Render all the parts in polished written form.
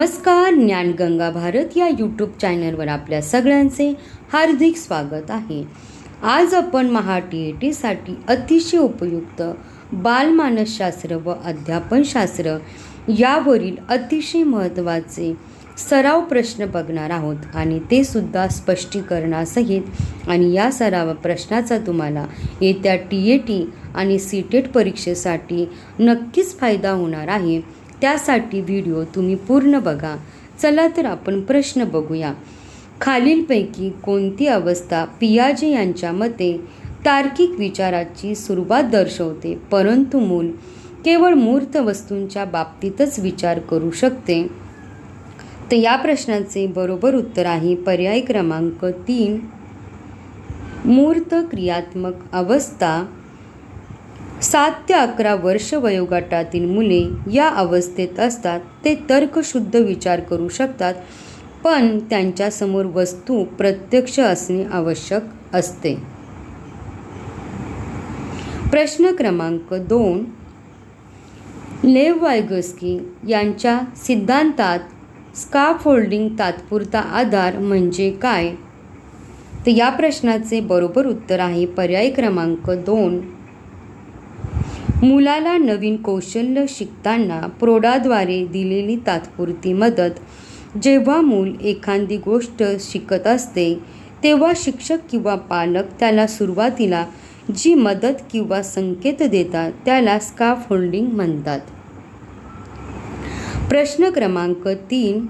नमस्कार, ज्ञानगंगा भारत या यूट्यूब चॅनलवर आपल्या सगळ्यांचे हार्दिक स्वागत आहे. आज आपण महा-TETसाठी अतिशय उपयुक्त बालमानसशास्त्र व अध्यापनशास्त्र यावरील अतिशय महत्त्वाचे सराव प्रश्न बघणार आहोत आणि ते सुद्धा स्पष्टीकरणासहित. आणि या सराव प्रश्नाचा तुम्हाला येत्या TET आणि CTET परीक्षेसाठी नक्कीच फायदा होणार आहे. त्यासाठी व्हिडिओ तुम्ही पूर्ण बघा. चला तर आपण प्रश्न बघूया. खालीलपैकी कोणती अवस्था पियाजे यांच्या मते तार्किक विचाराची सुरुवात दर्शवते, परंतु मूल केवळ मूर्त वस्तूंच्या बाबतीतच विचार करू शकते? तर या प्रश्नाचे बरोबर उत्तर आहे पर्याय क्रमांक 3, मूर्त क्रियात्मक अवस्था. 7 ते 11 वर्ष वयोगटातील मुले या अवस्थेत असतात. ते तर्कशुद्ध विचार करू शकतात, पण त्यांच्यासमोर वस्तू प्रत्यक्ष असणे आवश्यक असते. प्रश्न क्रमांक 2, लेव वायगस्की यांच्या सिद्धांतात स्काफोल्डिंग तात्पुरता आधार म्हणजे काय? तर या प्रश्नाचे बरोबर उत्तर आहे पर्याय क्रमांक 2, मुलाला नवीन कौशल्य शिकताना प्रौढाद्वारे दिलेली तात्पुरती मदत. जेव्हा मूल एखादी गोष्ट शिकत असते तेव्हा शिक्षक किंवा पालक त्याला सुरुवातीला जी मदत किंवा संकेत देतात त्याला स्काफोल्डिंग म्हणतात. प्रश्न क्रमांक 3,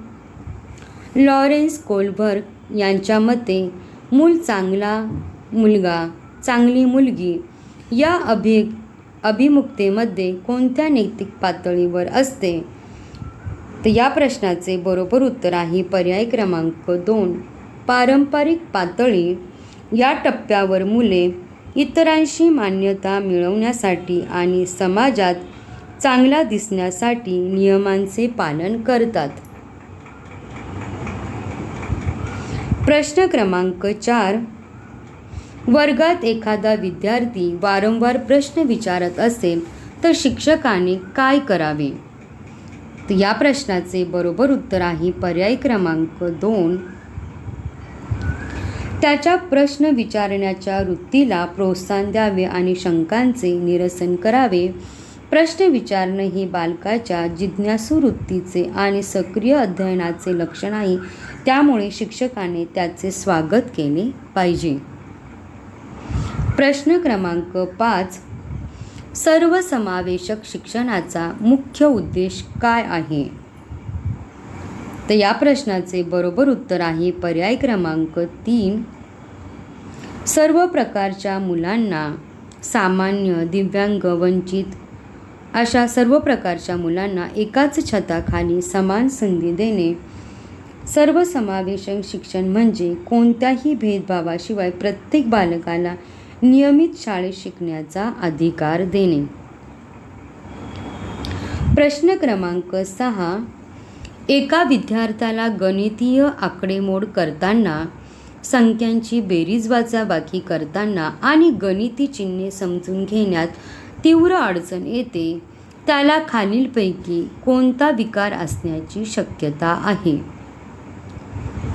लॉरेन्स कोलबर्ग यांच्या मते मूल चांगला मुलगा, चांगली मुलगी या अभिमुखतेमध्ये कोणत्या नैतिक पातळीवर असते? तर या प्रश्नाचे बरोबर उत्तर आहे पर्याय क्रमांक 2, पारंपरिक पातळी. या टप्प्यावर मुले इतरांशी मान्यता मिळवण्यासाठी आणि समाजात चांगला दिसण्यासाठी नियमांचे पालन करतात. प्रश्न क्रमांक 4, वर्गात एखादा विद्यार्थी वारंवार प्रश्न विचारत असेल तर शिक्षकाने काय करावे? तर या प्रश्नाचे बरोबर उत्तर आहे पर्याय क्रमांक 2, त्याच्या प्रश्न विचारण्याच्या वृत्तीला प्रोत्साहन द्यावे आणि शंकांचे निरसन करावे. प्रश्न विचारणे हे बालकाच्या जिज्ञासू वृत्तीचे आणि सक्रिय अध्ययनाचे लक्षण आहे. त्यामुळे शिक्षकाने त्याचे स्वागत केले पाहिजे. प्रश्न क्रमांक 5, सर्वसमावेशक शिक्षणाचा मुख्य उद्देश काय आहे? तर या प्रश्नाचे बरोबर उत्तर आहे पर्याय क्रमांक 3, सर्व प्रकारच्या मुलांना, सामान्य, दिव्यांग, वंचित अशा सर्व प्रकारच्या मुलांना एकाच छताखाली समान संधी देणे. सर्वसमावेशक शिक्षण म्हणजे कोणत्याही भेदभावाशिवाय प्रत्येक बालकाला नियमित शाळेत शिकण्याचा अधिकार देणे. प्रश्न क्रमांक 6, एका विद्यार्थ्याला गणितीय आकडेमोड करताना, संख्यांची बेरीज वजाबाकी करताना आणि गणिती चिन्हे समजून घेण्यात तीव्र अडचण येते. त्याला खालीलपैकी कोणता विकार असण्याची शक्यता आहे?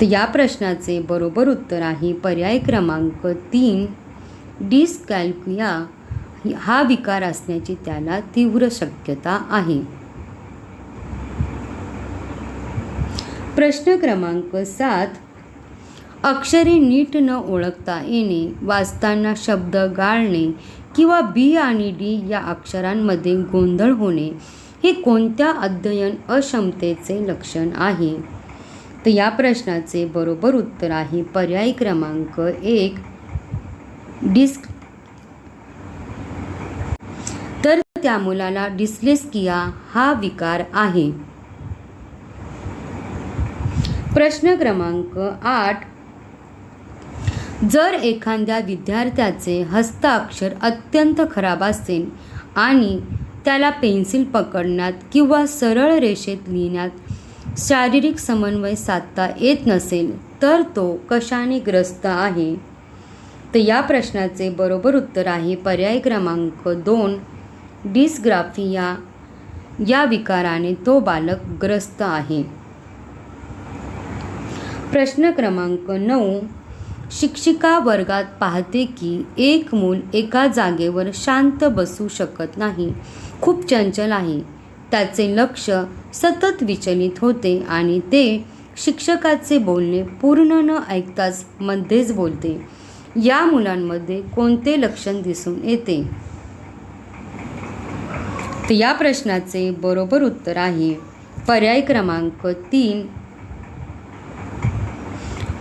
तर या प्रश्नाचे बरोबर उत्तर आहे पर्याय क्रमांक 3, डिस्कॅल्कुलिया हा विकार असण्याची त्याला तीव्र शक्यता आहे. प्रश्न क्रमांक 7, अक्षरे नीट न ओळखता येणे, वाचताना शब्द गाळणे किंवा B आणि D या अक्षरांमध्ये गोंधळ होणे हे कोणत्या अध्ययन अक्षमतेचे लक्षण आहे? तर या प्रश्नाचे बरोबर उत्तर आहे पर्याय क्रमांक 1, तर त्या मुलाला डिस्लेक्सिया हा विकार आहे. प्रश्न क्रमांक 8, जर एखाद्या विद्यार्थ्याचे हस्ताक्षर अत्यंत खराब असेल आणि त्याला पेन्सिल पकडण्यात किंवा सरळ रेषेत लिहिण्यात शारीरिक समन्वय साधता येत नसेल तर तो कशाने ग्रस्त आहे? तर या प्रश्नाचे बरोबर उत्तर आहे पर्याय क्रमांक 2, डिस्ग्राफिया या विकाराने तो बालक ग्रस्त आहे. प्रश्न क्रमांक 9. शिक्षिका वर्गात पाहते की एक मूल एका जागेवर शांत बसू शकत नाही, खूप चंचल आहे. त्याचे लक्ष सतत विचलित होते आणि ते शिक्षकाचे बोलणे पूर्ण न ऐकताच मध्येच बोलते. या मुलांमध्ये कोणते लक्षण दिसून येते? तर या प्रश्नाचे बरोबर उत्तर आहे पर्याय क्रमांक 3.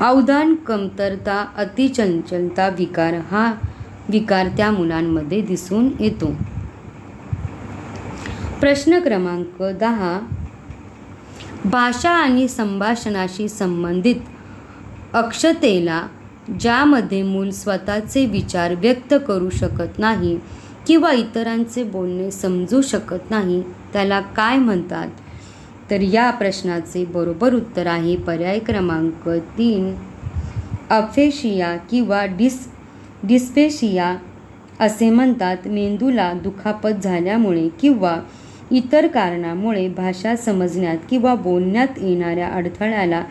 अवधान कमतरता अतिचंचलता विकार हा विकार त्या मुलांमध्ये दिसून येतो. प्रश्न क्रमांक 10. भाषा आणि संभाषणाशी संबंधित अक्षतेला ज्यामध्ये मूल स्वतःचे विचार व्यक्त करू शकत नाही किंवा इतरांचे बोलणे समजू शकत नाही त्याला काय म्हणतात? तर या प्रश्नाचे बरोबर उत्तर आहे पर्याय क्रमांक 3. अफेशिया किंवा डिस्पेशिया असे म्हणतात. मेंदूला दुखापत झाल्यामुळे किंवा इतर कारणामुळे भाषा समजण्यात किंवा बोलण्यात येणाऱ्या अडथळ्याला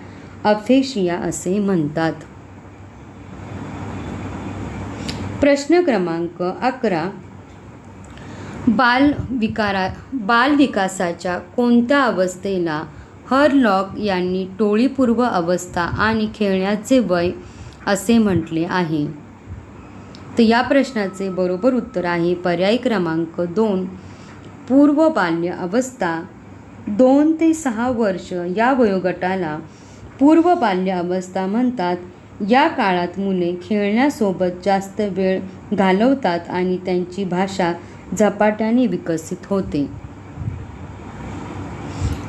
अफेशिया असे म्हणतात. प्रश्न क्रमांक 11. बालविकासाच्या कोणत्या अवस्थेला हरलॉक यांनी टोळीपूर्व अवस्था आणि खेळण्याचे वय असे म्हटले आहे? तर या प्रश्नाचे बरोबर उत्तर आहे पर्याय क्रमांक 2. पूर्व बाल्य अवस्था. 2 ते 6 वर्ष या वयोगटाला पूर्व बाल्य अवस्था म्हणतात. या काळात मुले खेळण्यासोबत जास्त वेळ घालवतात आणि त्यांची भाषा झपाट्याने विकसित होते.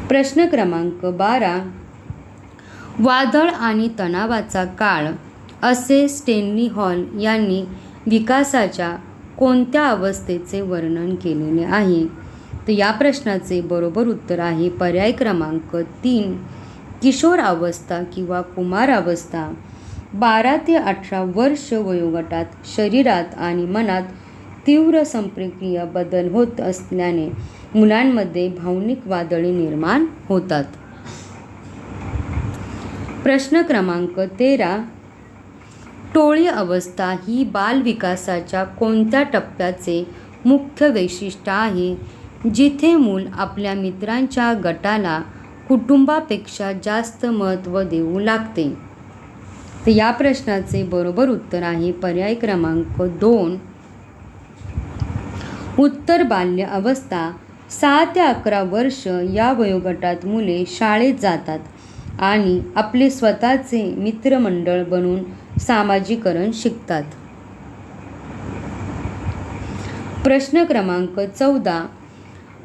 प्रश्न क्रमांक 12. वादळ आणि तणावाचा काळ असे स्टेनली हॉल यांनी विकासाच्या कोणत्या अवस्थेचे वर्णन केलेले आहे? तर या प्रश्नाचे बरोबर उत्तर आहे पर्याय क्रमांक 3. किशोर अवस्था किंवा कुमार अवस्था. 12 ते 18 वर्ष वयोगटात शरीरात आणि मनात तीव्र संप्रेरकीय बदल होत असल्याने मुलांमध्ये भावनिक वादळे निर्माण होतात. प्रश्न क्रमांक 13. टोळी अवस्था ही बालविकासाच्या कोणत्या टप्प्याचे मुख्य वैशिष्ट्य आहे जिथे मूल आपल्या मित्रांच्या गटाला कुटुंबापेक्षा जास्त महत्त्व देऊ लागते? तर या प्रश्नाचे बरोबर उत्तर आहे पर्याय क्रमांक 2. उत्तर बाल्य अवस्था. 6 ते 11 वर्ष या वयोगटात मुले शाळेत जातात आणि आपले स्वतःचे मित्रमंडळ बनवून सामाजिकरण शिकतात. प्रश्न क्रमांक 14.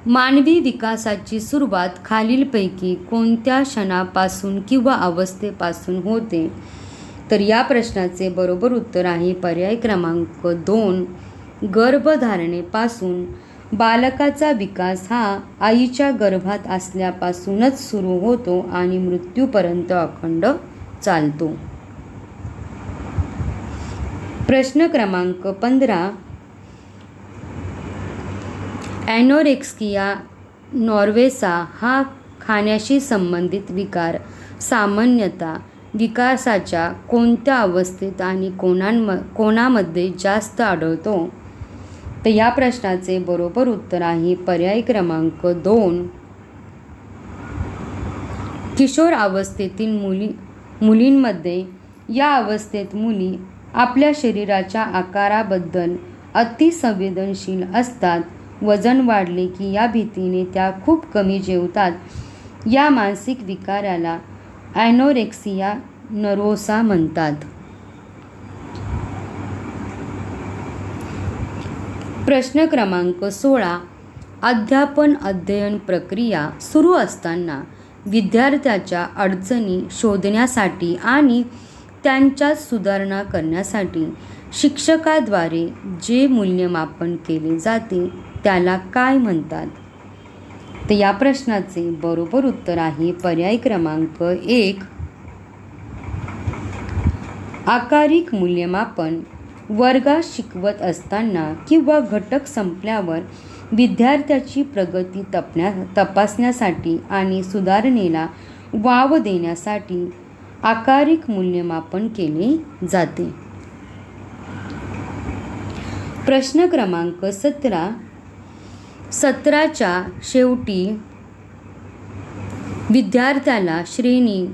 मानवी विकासाची सुरुवात खालीलपैकी कोणत्या क्षणापासून किंवा अवस्थेपासून होते? तर या प्रश्नाचे बरोबर उत्तर आहे पर्याय क्रमांक 2. गर्भधारणेपासून. बालकाचा विकास हा आईच्या गर्भात असल्यापासूनच सुरू होतो आणि मृत्यूपर्यंत अखंड चालतो. प्रश्न क्रमांक 15. ॲनोरेक्सिया नर्व्हसा हा खाण्याशी संबंधित विकार सामान्यतः विकासाच्या कोणत्या अवस्थेत आणि कोणामध्ये जास्त आढळतो? तर या प्रश्नाचे बरोबर उत्तर आहे पर्याय क्रमांक 2. किशोर अवस्थेतील मुलींमध्ये. या अवस्थेत मुली आपल्या शरीराच्या आकाराबद्दल अतिसंवेदनशील असतात. वजन वाढले की या भीतीने त्या खूप कमी जेवतात. या मानसिक विकाराला ॲनोरेक्सिया नर्व्हसा म्हणतात. प्रश्न क्रमांक 16. अध्यापन अध्ययन प्रक्रिया सुरू असताना विद्यार्थ्याच्या अडचणी शोधण्यासाठी आणि त्यांच्यात सुधारणा करण्यासाठी शिक्षकाद्वारे जे मूल्यमापन केले जाते त्याला काय म्हणतात? तर या प्रश्नाचे बरोबर उत्तर आहे पर्याय क्रमांक 1. आकारिक मूल्यमापन. वर्गात शिकवत असताना किंवा घटक संपल्यावर विद्यार्थ्याची प्रगती तपासण्यासाठी आणि सुधारणेला वाव देण्यासाठी आकारिक मूल्यमापन केले जाते. प्रश्न क्रमांक 17. सत्राच्या शेवटी विद्यार्थ्याला श्रेणी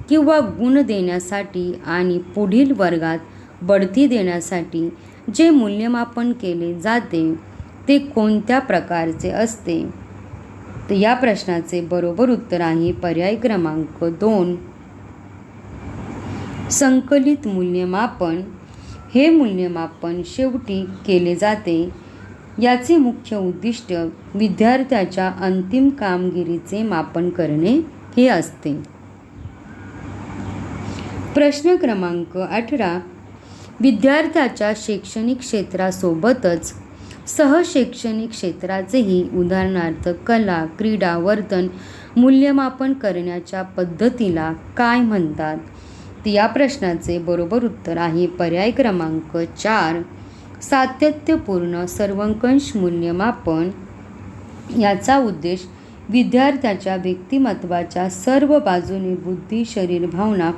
किंवा गुण देण्यासाठी आणि पुढील वर्गात बढती देण्यासाठी जे मूल्यमापन केले जाते ते कोणत्या प्रकारचे असते? तर या प्रश्नाचे बरोबर उत्तर आहे पर्याय क्रमांक 2. संकलित मूल्यमापन. हे मूल्यमापन शेवटी केले जाते. याचे मुख्य उद्दिष्ट विद्यार्थ्याच्या अंतिम कामगिरीचे मापन करणे हे असते. प्रश्न क्रमांक 18. विद्यार्थ्याच्या शैक्षणिक क्षेत्रासोबतच सहशैक्षणिक क्षेत्राचेही उदाहरणार्थ कला, क्रीडा, वर्तन मूल्यमापन करण्याच्या पद्धतीला काय म्हणतात? तर या प्रश्नाचे बरोबर उत्तर आहे पर्याय क्रमांक 4. सातत्यपूर्ण सर्वंकष मूल्यमापन. याचा उद्देश विद्यार्थ्याच्या व्यक्तिमत्त्वाच्या सर्व बाजूने बुद्धी, शरीर, भावना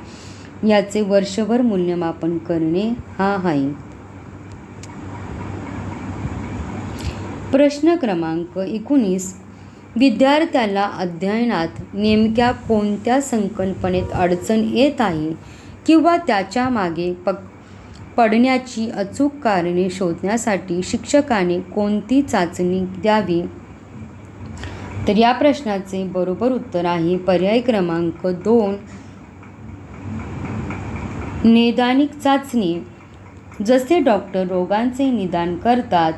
याचे वर्षभर मूल्यमापन करणे हा आहे. प्रश्न क्रमांक 19. विद्यार्थ्याला अध्ययनात नेमक्या कोणत्या संकल्पनेत अडचण येत आहे किंवा त्याच्या मागे पडण्याची अचूक कारणे शोधण्यासाठी शिक्षकाने कोणती चाचणी द्यावी? तर या प्रश्नाचे बरोबर उत्तर आहे पर्याय क्रमांक 2. नैदानिक चाचणी. जसे डॉक्टर रोगांचे निदान करतात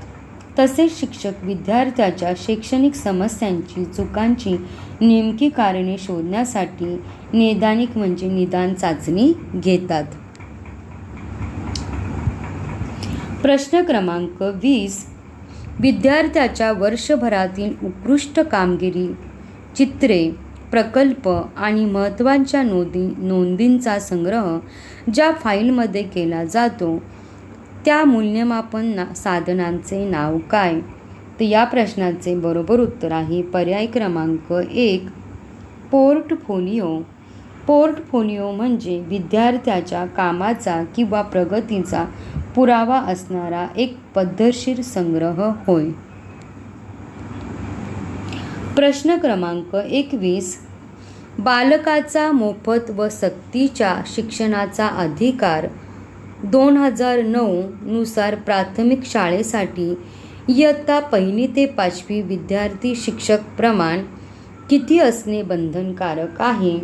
तसेच शिक्षक विद्यार्थ्याच्या शैक्षणिक समस्यांची, चुकांची नेमकी कारणे शोधण्यासाठी नैदानिक म्हणजे निदान चाचणी घेतात. प्रश्न क्रमांक 20. विद्यार्थ्याच्या वर्षभरातील उत्कृष्ट कामगिरी, चित्रे, प्रकल्प आणि महत्त्वाच्या नोंदींचा संग्रह ज्या फाईलमध्ये केला जातो त्या मूल्यमापन साधनांचे नाव काय? तर या प्रश्नाचे बरोबर उत्तर आहे पर्याय क्रमांक 1. पोर्टफोलिओ. पोर्टफोलिओ म्हणजे विद्यार्थ्याच्या कामाचा किंवा प्रगतीचा पुरावा असणारा एक पद्धतशीर संग्रह होय. प्रश्न क्रमांक 21. बालकाचा मोफत व सक्तीच्या शिक्षणाचा अधिकार 2009 नुसार प्राथमिक शाळेसाठी इयत्ता 1 ते 5वी विद्यार्थी शिक्षक प्रमाण किती असणे बंधनकारक आहे?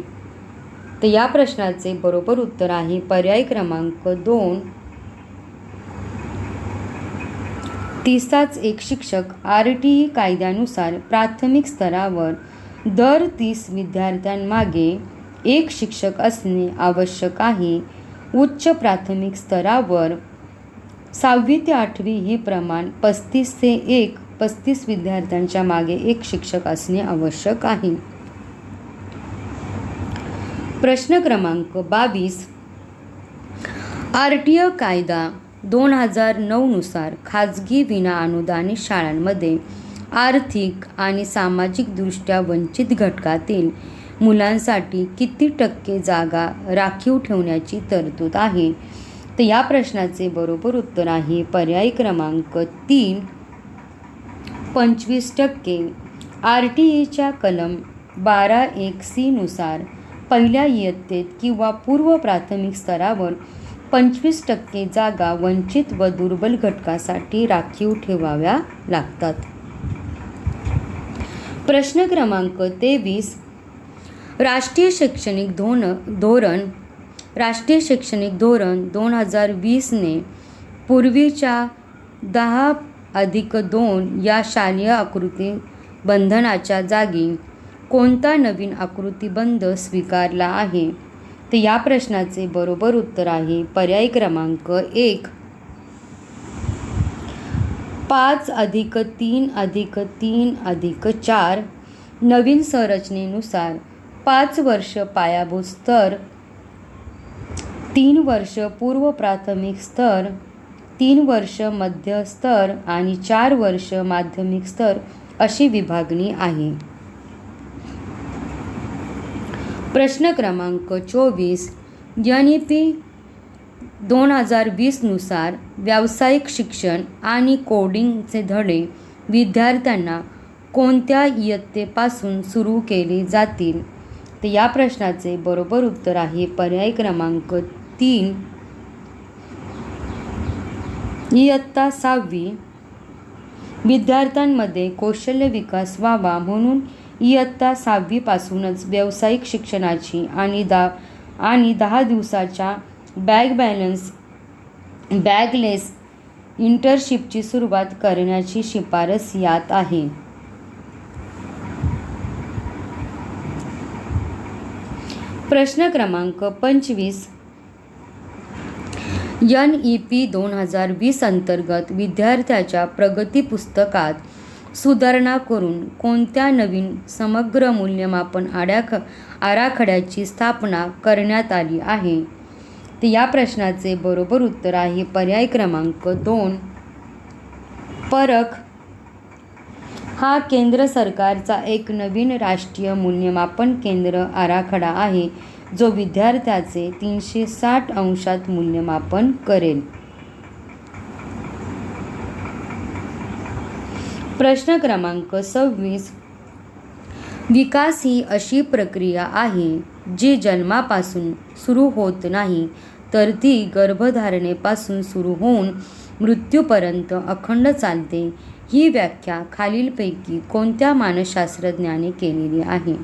तर या प्रश्नाचे बरोबर उत्तर आहे पर्याय क्रमांक 2. 30 एक शिक्षक. RTE कायद्यानुसार प्राथमिक स्तरावर दर 30 विद्यार्थ्यांमागे एक शिक्षक असणे आवश्यक आहे. उच्च प्राथमिक स्तरावर 6वी ते 8वी हे प्रमाण 35 ते 35 विद्यार्थ्यांच्या मागे एक शिक्षक असणे आवश्यक आहे. प्रश्न क्रमांक 22. RTE कायदा 2009 नुसार खाजगी विनाअनुदानित शाळांमध्ये आर्थिक आणि सामाजिकदृष्ट्या वंचित घटकातील मुलांसाठी किती टक्के जागा राखीव ठेवण्याची तरतूद आहे? तर या प्रश्नाचे बरोबर उत्तर आहे पर्याय क्रमांक 3. 25%. RTEच्या कलम 12(1)(c) नुसार पहिल्या इयत्तेत किंवा पूर्व प्राथमिक स्तरावर 25% जागा वंचित व दुर्बल घटकासाठी राखीव ठेवाव्या लागतात. प्रश्न क्रमांक 23. राष्ट्रीय शैक्षणिक धोरण 2020 ने पूर्वीच्या 10+2 या शालेय आकृती बंधनाच्या जागी कोणता नवीन आकृतिबंध स्वीकारला आहे? तर या प्रश्नाचे बरोबर उत्तर आहे पर्याय क्रमांक 1. 5+3+3+4. नवीन संरचनेनुसार 5 वर्ष पायाभूत स्तर, 3 वर्ष पूर्व प्राथमिक स्तर, 3 वर्ष मध्य स्तर आणि 4 वर्ष माध्यमिक स्तर अशी विभागणी आहे. प्रश्न क्रमांक 24. NEP 2020 नुसार व्यावसायिक शिक्षण आणि कोडिंगचे धडे विद्यार्थ्यांना कोणत्या इयत्तेपासून सुरू केले जातील? तर या प्रश्नाचे बरोबर उत्तर आहे पर्याय क्रमांक 3, इयत्ता 6वी. विद्यार्थ्यांमध्ये कौशल्य विकास व्हावा म्हणून इयत्ता 6वी पासूनच व्यावसायिक शिक्षणाची आणि 10 दिवसाच्या बॅगलेस इंटर्नशिपची सुरुवात करण्याची शिफारस यात आहे. प्रश्न क्रमांक 25. NEP 2020 अंतर्गत विद्यार्थ्याच्या प्रगती पुस्तकात सुधारणा करून कोणत्या नवीन समग्र मूल्यमापन आराखड्याची स्थापना करण्यात आली आहे? तर या प्रश्नाचे बरोबर उत्तर आहे पर्याय क्रमांक 2, परख. हा केंद्र सरकारचा एक नवीन राष्ट्रीय मूल्यमापन केंद्र आराखडा आहे जो विद्यार्थ्याचे 360 अंशात मूल्यमापन करेल. प्रश्न क्रमांक 26. विकास ही अशी प्रक्रिया आहे जी जन्मापासून सुरू होत नाही तर ती गर्भधारणेपासून सुरू होऊन मृत्यूपर्यंत अखंड चालते. ही व्याख्या खालीलपैकी कोणत्या मानसशास्त्रज्ञाने केलेली आहे?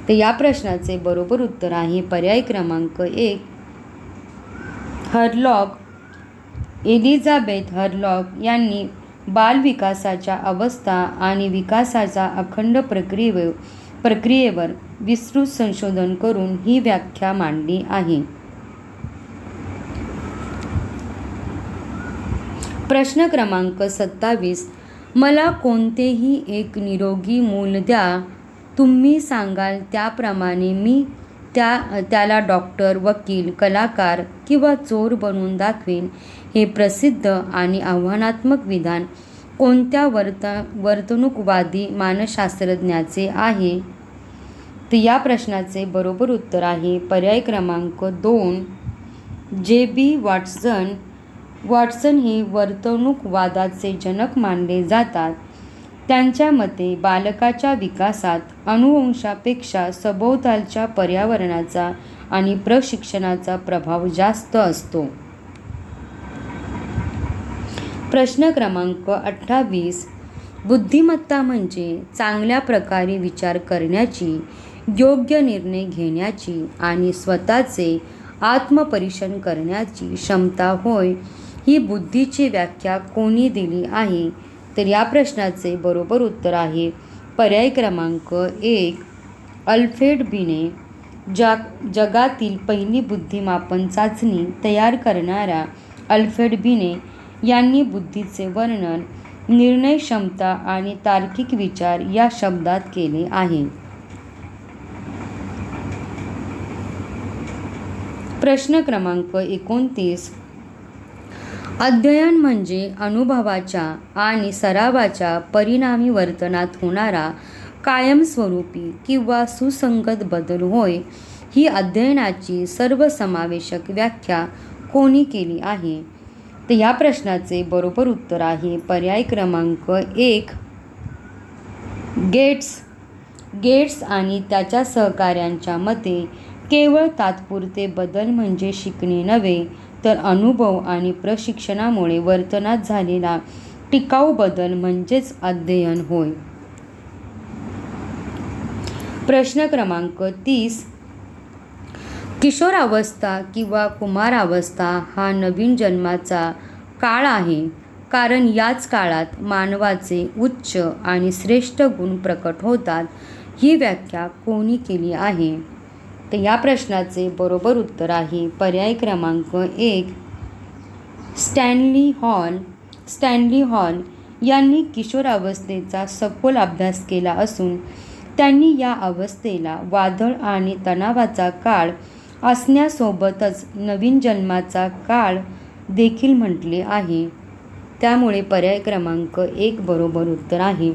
तर या प्रश्नाचे बरोबर उत्तर आहे पर्याय क्रमांक 1, हरलॉग. एलिझाबेथ हरलॉग यांनी बालविकासाच्या अवस्था आणि विकासाच्या अखंड प्रक्रियेवर विस्तृत संशोधन करून ही व्याख्या मांडली आहे. प्रश्न क्रमांक 27. मला कोणतेही एक निरोगी मूल द्या. तुम्ही सांगाल त्याप्रमाणे मी त्याला डॉक्टर, वकील, कलाकार किंवा चोर बनवून दाखवेन. हे प्रसिद्ध आणि आव्हानात्मक विधान कोणत्या वर्तणूकवादी मानसशास्त्रज्ञाचे आहे? तर या प्रश्नाचे बरोबर उत्तर आहे पर्याय क्रमांक 2, JB वॉटसन. वॉटसन हे वर्तणूकवादाचे जनक मानले जातात. त्यांच्या मते बालकाच्या विकासात अनुवंशापेक्षा सभोवतालच्या पर्यावरणाचा आणि प्रशिक्षणाचा प्रभाव जास्त असतो. प्रश्न क्रमांक 28. बुद्धिमत्ता म्हणजे चांगल्या प्रकारे विचार करण्याची, योग्य निर्णय घेण्याची आणि स्वतःचे आत्मपरीक्षण करण्याची क्षमता होय. ही बुद्धीची व्याख्या कोणी दिली आहे? तर या प्रश्नाचे बरोबर उत्तर आहे पर्याय क्रमांक 1, अल्फ्रेड बिने. जगातील पहिली बुद्धिमापन चाचणी तयार करणाऱ्या अल्फ्रेड बिने यांनी बुद्धीचे वर्णन निर्णय क्षमता आणि तार्किक विचार या शब्दात केले आहे. प्रश्न क्रमांक 29. अध्ययन म्हणजे अनुभवाच्या आणि सरावाच्या परिणामी वर्तनात होणारा कायमस्वरूपी किंवा सुसंगत बदल होय. ही अध्ययनाची सर्वसमावेशक व्याख्या कोणी केली आहे? तर या प्रश्नाचे बरोबर उत्तर आहे पर्याय क्रमांक 1, गेट्स आणि त्याच्या सहकाऱ्यांच्या मते केवळ तात्पुरते बदल म्हणजे शिकणे नव्हे तर अनुभव आणि प्रशिक्षणामुळे वर्तनात झालेला टिकाऊ बदल म्हणजेच अध्ययन होय. प्रश्न क्रमांक 30. किशोरावस्था किंवा कुमारावस्था हा नवीन जन्माचा काळ आहे कारण याच काळात मानवाचे उच्च आणि श्रेष्ठ गुण प्रकट होतात. ही व्याख्या कोणी केली आहे? तर या प्रश्नाचे बरोबर उत्तर आहे पर्याय क्रमांक 1, स्टॅनली हॉल यांनी किशोरावस्थेचा सखोल अभ्यास केला असून त्यांनी या अवस्थेला वादळ आणि तणावाचा काळ असण्यासोबतच नवीन जन्माचा काळ देखील म्हटले आहे. त्यामुळे पर्याय क्रमांक 1 बरोबर उत्तर आहे.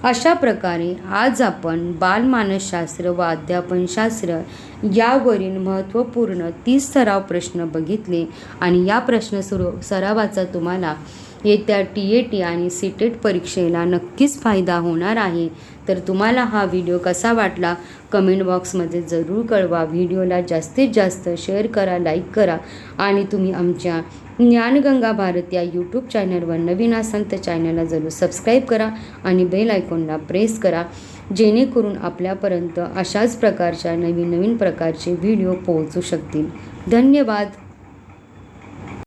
अशा प्रकारे आज आपण बालमानसशास्त्र व अध्यापनशास्त्र यावरील महत्त्वपूर्ण 30 सराव प्रश्न बघितले आणि या प्रश्न सरावाचा तुम्हाला येत्या TAT आणि CTET परीक्षेला नक्कीच फायदा होणार आहे. तर तुम्हाला हा व्हिडिओ कसा वाटला कमेंट बॉक्समध्ये जरूर कळवा. व्हिडिओला जास्तीत जास्त शेअर करा, लाईक करा आणि तुम्ही आमच्या ज्ञानगंगा भारत या यूट्यूब चॅनलवर नवीन असाल तर चॅनलला जरूर सबस्क्राईब करा आणि बेल आयकॉनला प्रेस करा, जेणेकरून आपल्यापर्यंत अशाच प्रकारच्या नवीन प्रकारचे व्हिडिओ पोहोचू शकतील. धन्यवाद.